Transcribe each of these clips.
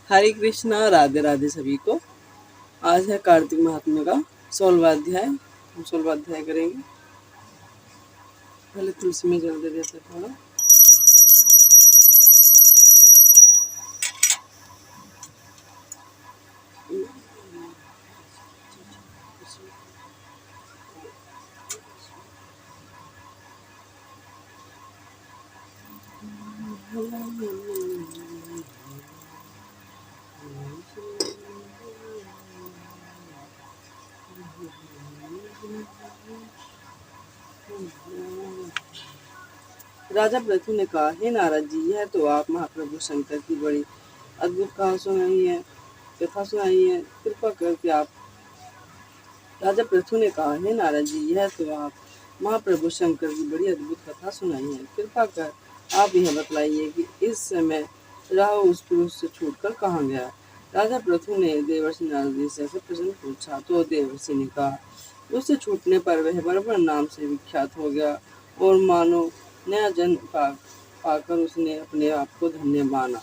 हरे कृष्णा, राधे राधे सभी को। आज है कार्तिक महात्म्य का 16वां अध्याय। हम 16वां अध्याय करेंगे। पहले तुलसी में जल दे देते थोड़ा। राजा पृथु ने कहा, हे नारद जी, यह तो आप महाप्रभु शंकर की बड़ी अद्भुत कथा सुनाई है। कृपा करके आप राजा पृथु ने कहा, हे नारद जी, यह तो आप महाप्रभु शंकर की बड़ी अद्भुत कथा सुनाई है। कृपा कर आप यह बतलाइए कि इस समय राहु उस पुरुष से छूटकर कहाँ गया। राजा पृथु ने देवर्षि नारद जी से प्रश्न पूछा तो देवर्षि ने कहा, उससे छूटने पर वह बर्बर नाम से विख्यात हो गया और मानो नया जन्म पाकर उसने अपने आप को धन्य माना।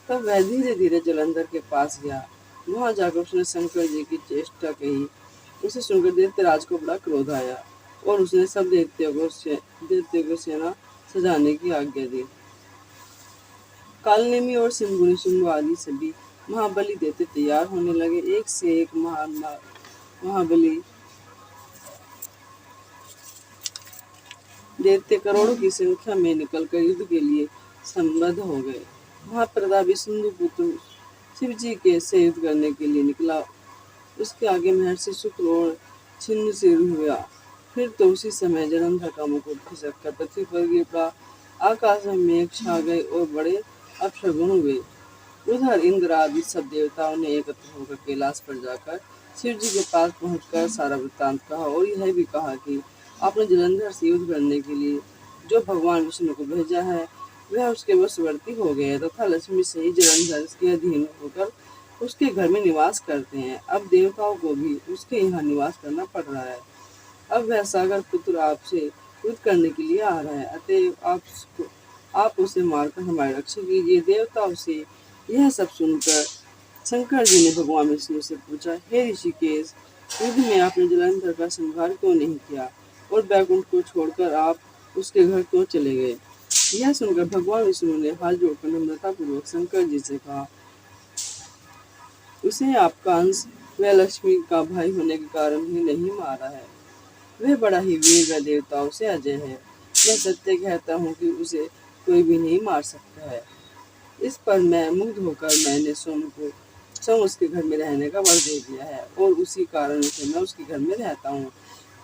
तब वह धीरे धीरे जलंधर के पास गया। वहां जाकर उसने शंकर जी की चेष्टा कही। उसे सुनकर दैत्यराज को बड़ा क्रोध आया और उसने सब दैत्यों को सेना सजाने की आज्ञा दी। कालनेमी और सिंधुनी शुंभ आदि सभी महाबली दैत्य तैयार होने लगे। एक से एक महाबली दैत्य करोड़ों की संख्या में निकलकर युद्ध के लिए संबद्ध हो गए। महाप्रतापी सिंधुपुत्र शिव जी से युद्ध करने के लिए निकला। उसके आगे महर्षि शुक्र और छिन्न सिर हुआ। फिर तो उसी समय जलंधर का मुकुट खिसक कर पृथ्वी पर गिर पड़ा। आकाश में मेघ छा गए और बड़े अपशगुन हुए। उधर इंद्र आदि सब देवताओं ने एकत्र होकर कैलाश पर जाकर शिव जी के पास पहुंचकर सारा वृत्तांत कहा और यह भी कहा कि आपने जलंधर से युद्ध करने के लिए जो भगवान विष्णु को भेजा है वह उसके वशवर्ती हो गए तथा लक्ष्मी से ही जलंधर के अधीन होकर उसके घर में निवास करते हैं। अब देवताओं को भी उसके यहाँ निवास करना पड़ रहा है। अब वह सागर पुत्र आपसे युद्ध करने के लिए आ रहा है, अतएव आप उसे मारकर हमारी रक्षा कीजिए। देवताओं से यह सब सुनकर शंकर जी ने भगवान विष्णु से पूछा, हे ऋषिकेश, युद्ध में आपने जलंधर का संहार क्यों नहीं किया और बैकुंठ को छोड़कर आप उसके घर क्यों चले गए। यह सुनकर भगवान विष्णु ने हाथ जोड़कर नम्रतापूर्वक शंकर जी से कहा, उसे आपका अंश वह लक्ष्मी का भाई होने के कारण ही नहीं मारा है। वह बड़ा ही वीर व देवताओं से अजय है। मैं सत्य कहता हूँ कि उसे कोई भी नहीं मार सकता है। इस पर मैं मुग्ध होकर मैंने स्वयं उसके घर में रहने का वर दे दिया है और उसी कारण से मैं उसके घर में रहता हूँ।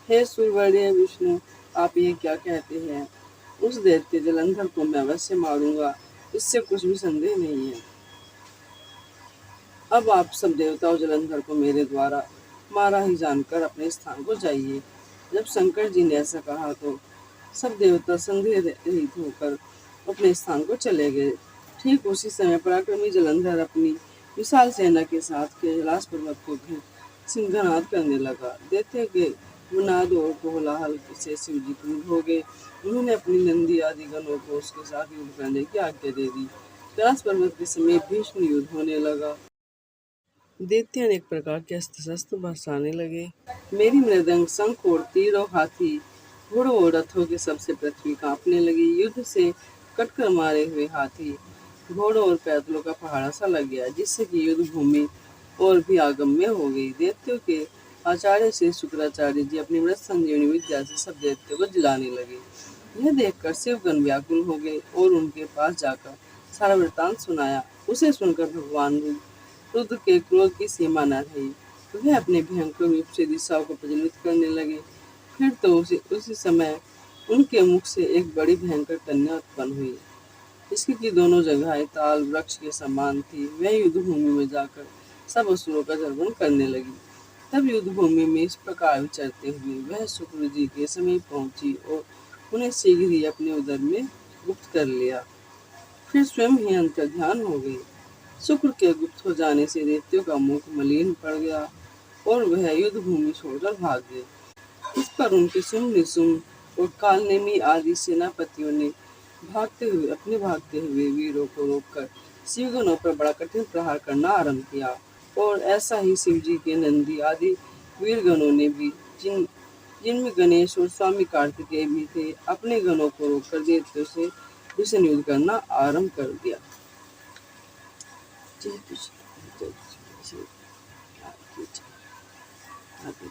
हे सूर्यवर्य विष्णु, आप ये क्या कहते हैं। उस दैत्य जलंधर को मैं अवश्य मारूंगा, इससे कुछ भी संदेह नहीं है। अब आप सब देवताओं जलंधर को मेरे द्वारा मारा ही जानकर अपने स्थान को जाइए। जब शंकर जी ने ऐसा कहा तो सब देवता संदेह रहित होकर अपने स्थान को चले गए। ठीक उसी समय पराक्रमी जलंधर अपनी विशाल सेना के साथ कैलाश पर्वत को सिंहनाद करने लगा। दैत्य के मुनाद और कोलाहल से शिव जी क्रुद्ध हो गए। उन्होंने अपनी नंदी आदि गणों को उसके साथ युद्ध करने की आज्ञा दे दी। कैलाश पर्वत के समीप भीषण युद्ध होने लगा। दैत्य अनेक प्रकार के अस्त्र शस्त्र बरसाने लगे। मेरी मृदंग, शंख और तीर और हाथी, घोड़ों और रथों के सबसे पृथ्वी कांपने लगी। युद्ध से कटकर मारे हुए हाथी, घोड़ों और पैदलों का पहाड़ा सा लग गया, जिससे कि युद्ध भूमि और भी अगम्य हो गई। दैत्यों के आचार्य श्री शुक्राचार्य जी अपनी मृत संजीवनी विद्या से सब दैत्यों को जिलाने लगे। यह देखकर शिवगण व्याकुल हो गए और उनके पास जाकर सारा वृत्तांत सुनाया। उसे सुनकर भगवान रुद्र के क्रोध की सीमा न रही। वह अपने भयंकर रूप से दिशाओं को प्रज्वलित करने लगे। फिर तो उसी समय उनके मुख से एक बड़ी भयंकर कन्या उत्पन्न हुई, जिसकी दोनों जगह ताल वृक्ष के समान थी। वह युद्ध भूमि में जाकर सब असुरों का दर्पण करने लगी। तब युद्ध भूमि में इस प्रकार विचरते हुए वह शुक्र जी के समीप पहुंची और उन्हें शीघ्र ही अपने उदर में गुप्त कर लिया। फिर स्वयं ही अंतर्ध्यान हो गई। शुक्र के गुप्त हो जाने से दैत्यों का मुख मलिन पड़ गया और वह युद्ध भूमि छोड़कर भाग गए। इस पर उनके शुंभ निशुंभ और कालनेमी आदि सेनापतियों ने भागते हुए वीरों को रोककर शिवगणों पर बड़ा कठिन प्रहार करना आरंभ किया। और ऐसा ही शिव जी के नंदी आदि वीर गणों ने भी, जिनमें गणेश और स्वामी कार्तिकेय भी थे, अपने गणों को रोककर दैत्यों से भीषण युद्ध करना आरंभ कर दिया। जय कृष्ण, जय कृष्ण, आगे।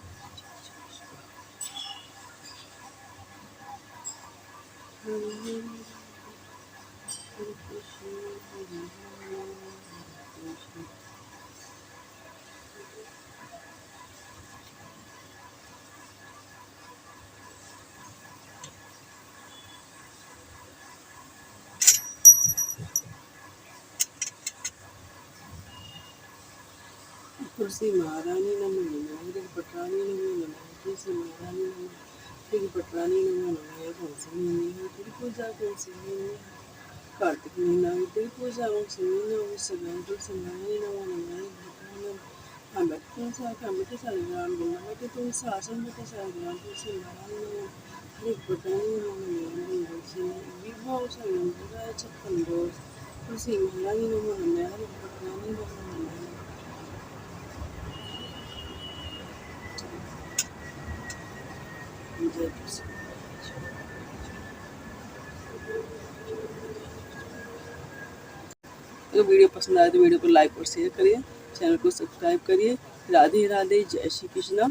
तुलसी महारानी नमो नमः, गिर पटरानी नमो नमः, तुलसी महारानी नमः, गिर पटरानी नमो नमः, तुलसी महीने तेरी पूजा तुलसी महीने, कार्तिक महीना में तेरी पूजा तुलसी महीना, सगाई तुलसी महारानी नमो नमः, हम बैठे तुलसी आके हम बैठे सारे ग्राम गुना बैठे तुलसी आसन बैठे सारे ग्राम तुलसी महारानी नमः, गिर पटरानी नमो नमः, तुलसी विवाह संबंध छप्पन दोष, तुलसी महारानी नमो नमः, गिर पटरानी नमो नमः। अगर वीडियो पसंद आए तो वीडियो को लाइक और शेयर करिए, चैनल को सब्सक्राइब करिए। राधे राधे, जय श्री कृष्ण।